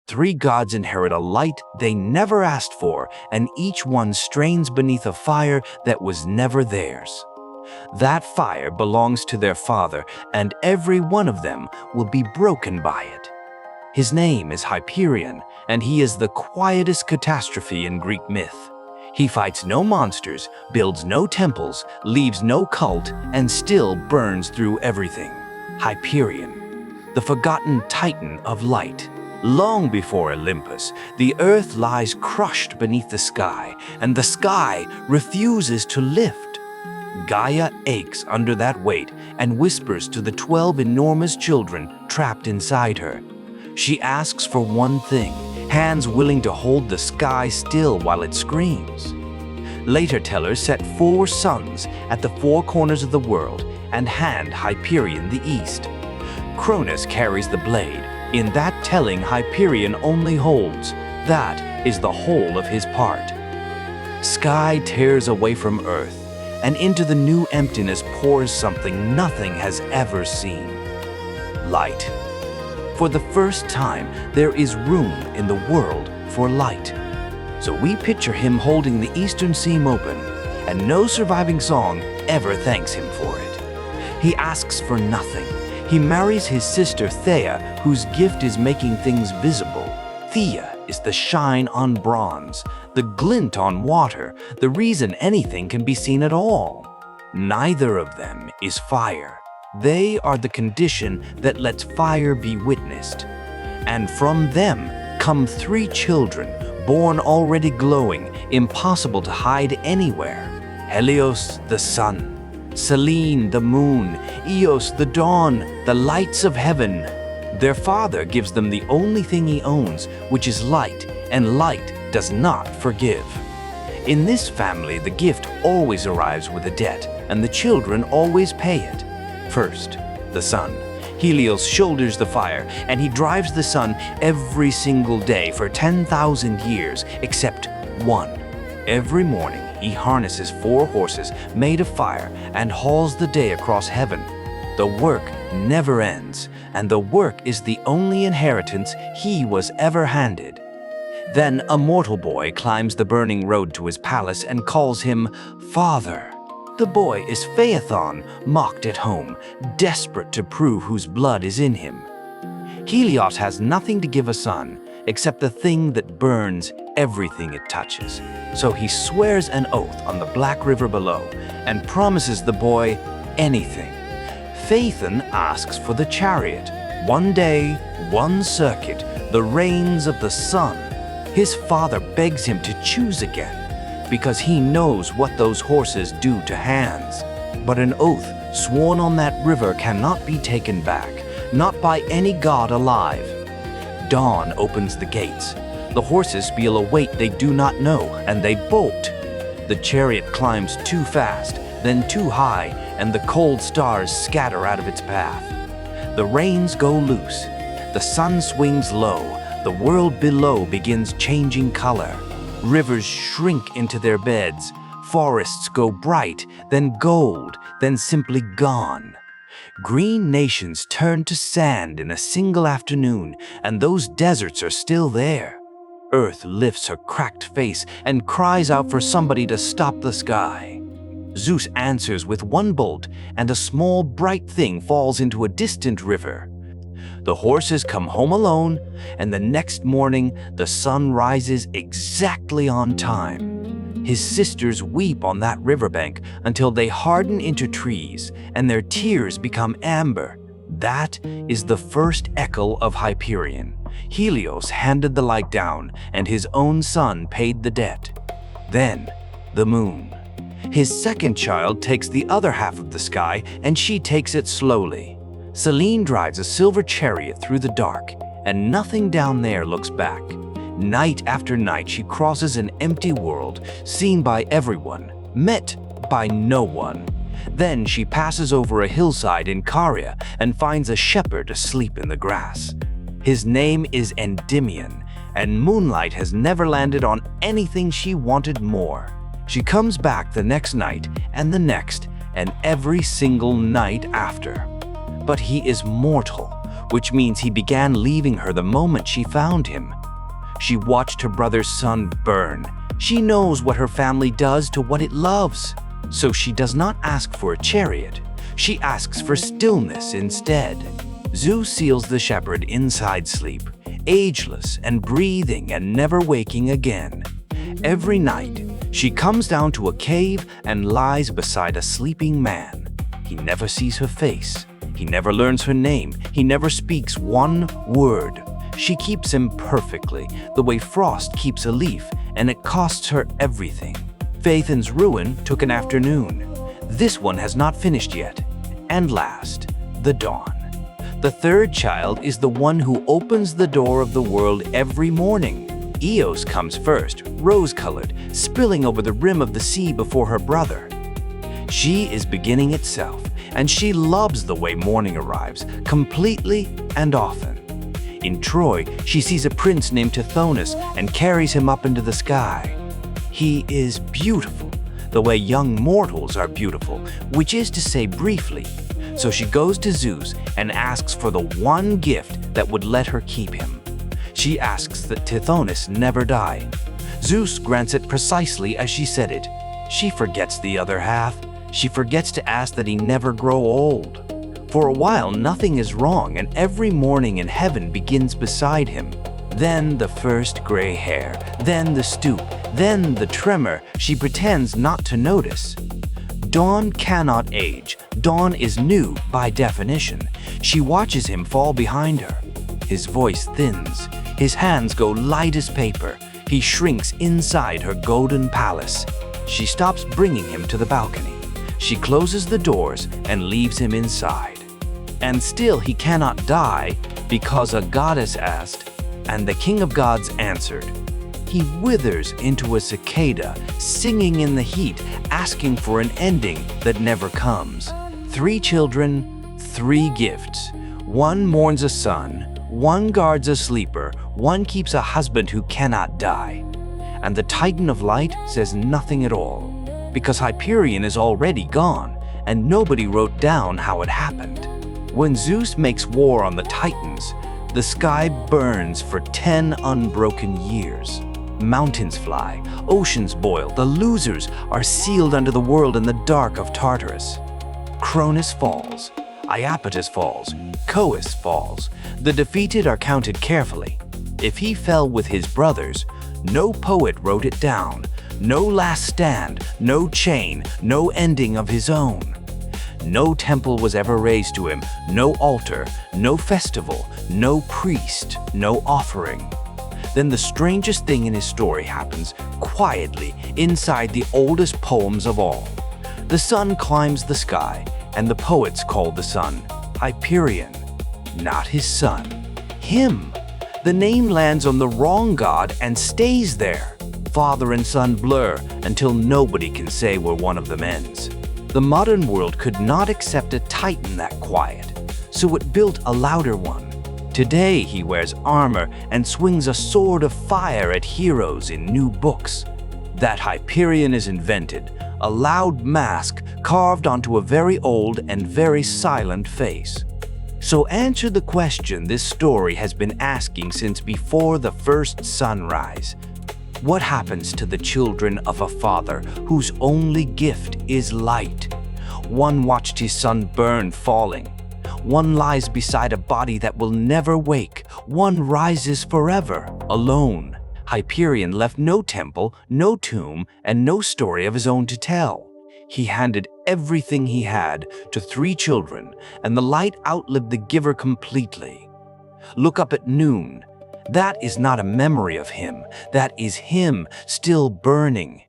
Three gods inherit a light they never asked for, and each one strains beneath a fire that was never theirs. That fire belongs to their father, and every one of them will be broken by it. His name is Hyperion, and he is the quietest catastrophe in Greek myth. He fights no monsters, builds no temples, leaves no cult, and still burns through everything. Hyperion, the forgotten titan of light. Long before Olympus, the earth lies crushed beneath the sky, and the sky refuses to lift. Gaia aches under that weight and whispers to the 12 enormous children trapped inside her. She asks for one thing, hands willing to hold the sky still while it screams. Later tellers set 4 suns at the 4 corners of the world and hand Hyperion the east. Cronus carries the blade. In that telling, Hyperion only holds. That is the whole of his part. Sky tears away from earth, and into the new emptiness pours something nothing has ever seen. Light. For the first time, there is room in the world for light. So we picture him holding the eastern seam open, and no surviving song ever thanks him for it. He asks for nothing. He marries his sister Theia, whose gift is making things visible. Theia is the shine on bronze, the glint on water, the reason anything can be seen at all. Neither of them is fire. They are the condition that lets fire be witnessed. And from them come 3 children, born already glowing, impossible to hide anywhere. Helios, the sun. Selene, the moon. Eos, the dawn, the lights of heaven. Their father gives them the only thing he owns, which is light, and light does not forgive. In this family, the gift always arrives with a debt, and the children always pay it. First, the sun. Helios shoulders the fire, and he drives the sun every single day for 10,000 years, except one. Every morning, he harnesses 4 horses made of fire and hauls the day across heaven. The work never ends, and the work is the only inheritance he was ever handed. Then a mortal boy climbs the burning road to his palace and calls him Father. The boy is Phaethon, mocked at home, desperate to prove whose blood is in him. Helios has nothing to give a son except the thing that burns everything it touches. So he swears an oath on the black river below and promises the boy anything. Phaethon asks for the chariot. One day, one circuit, the reins of the sun. His father begs him to choose again because he knows what those horses do to hands. But an oath sworn on that river cannot be taken back, not by any god alive. Dawn opens the gates. The horses feel a weight they do not know, and they bolt. The chariot climbs too fast, then too high, and the cold stars scatter out of its path. The reins go loose. The sun swings low. The world below begins changing color. Rivers shrink into their beds. Forests go bright, then gold, then simply gone. Green nations turn to sand in a single afternoon, and those deserts are still there. Earth lifts her cracked face and cries out for somebody to stop the sky. Zeus answers with one bolt, and a small bright thing falls into a distant river. The horses come home alone, and the next morning the sun rises exactly on time. His sisters weep on that riverbank until they harden into trees, and their tears become amber. That is the first echo of Hyperion. Helios handed the light down, and his own son paid the debt. Then, the moon. His second child takes the other half of the sky, and she takes it slowly. Selene drives a silver chariot through the dark, and nothing down there looks back. Night after night, she crosses an empty world, seen by everyone, met by no one. Then she passes over a hillside in Caria and finds a shepherd asleep in the grass. His name is Endymion, and moonlight has never landed on anything she wanted more. She comes back the next night, and the next, and every single night after. But he is mortal. which means he began leaving her the moment she found him. She watched her brother's sun burn. She knows what her family does to what it loves. So she does not ask for a chariot. She asks for stillness instead. Zeus seals the shepherd inside sleep, ageless and breathing and never waking again. Every night, she comes down to a cave and lies beside a sleeping man. He never sees her face. He never learns her name. He never speaks one word. She keeps him perfectly, the way frost keeps a leaf, and it costs her everything. Phaethon's ruin took an afternoon. This one has not finished yet. And last, the dawn. The third child is the one who opens the door of the world every morning. Eos comes first, rose-colored, spilling over the rim of the sea before her brother. She is beginning itself, and she loves the way morning arrives, completely and often. In Troy, she sees a prince named Tithonus and carries him up into the sky. He is beautiful, the way young mortals are beautiful, which is to say briefly. So she goes to Zeus and asks for the one gift that would let her keep him. She asks that Tithonus never die. Zeus grants it precisely as she said it. She forgets the other half. She forgets to ask that he never grow old. For a while, nothing is wrong, and every morning in heaven begins beside him. Then the first gray hair, then the stoop, then the tremor. She pretends not to notice. Dawn cannot age. Dawn is new by definition. She watches him fall behind her. His voice thins. His hands go light as paper. He shrinks inside her golden palace. She stops bringing him to the balcony. She closes the doors and leaves him inside. And still he cannot die because a goddess asked, and the king of gods answered. He withers into a cicada, singing in the heat, asking for an ending that never comes. 3 children, 3 gifts. One mourns a son, one guards a sleeper, one keeps a husband who cannot die. And the Titan of Light says nothing at all, because Hyperion is already gone, and nobody wrote down how it happened. When Zeus makes war on the Titans, the sky burns for 10 unbroken years. Mountains fly, oceans boil, the losers are sealed under the world in the dark of Tartarus. Cronus falls, Iapetus falls, Coeus falls. The defeated are counted carefully. If he fell with his brothers, no poet wrote it down, no last stand, no chain, no ending of his own. No temple was ever raised to him, no altar, no festival, no priest, no offering. Then the strangest thing in his story happens quietly inside the oldest poems of all. The sun climbs the sky, and the poets call the sun Hyperion. Not his son, him. The name lands on the wrong god and stays there. Father and son blur until nobody can say where one of them ends. The modern world could not accept a titan that quiet, so it built a louder one. Today he wears armor and swings a sword of fire at heroes in new books. That Hyperion is invented, a loud mask carved onto a very old and very silent face. So answer the question this story has been asking since before the first sunrise. What happens to the children of a father whose only gift is light? One watched his son burn falling. One lies beside a body that will never wake. One rises forever, alone. Hyperion left no temple, no tomb, and no story of his own to tell. He handed everything he had to 3 children, and the light outlived the giver completely. Look up at noon. That is not a memory of him. That is him still burning.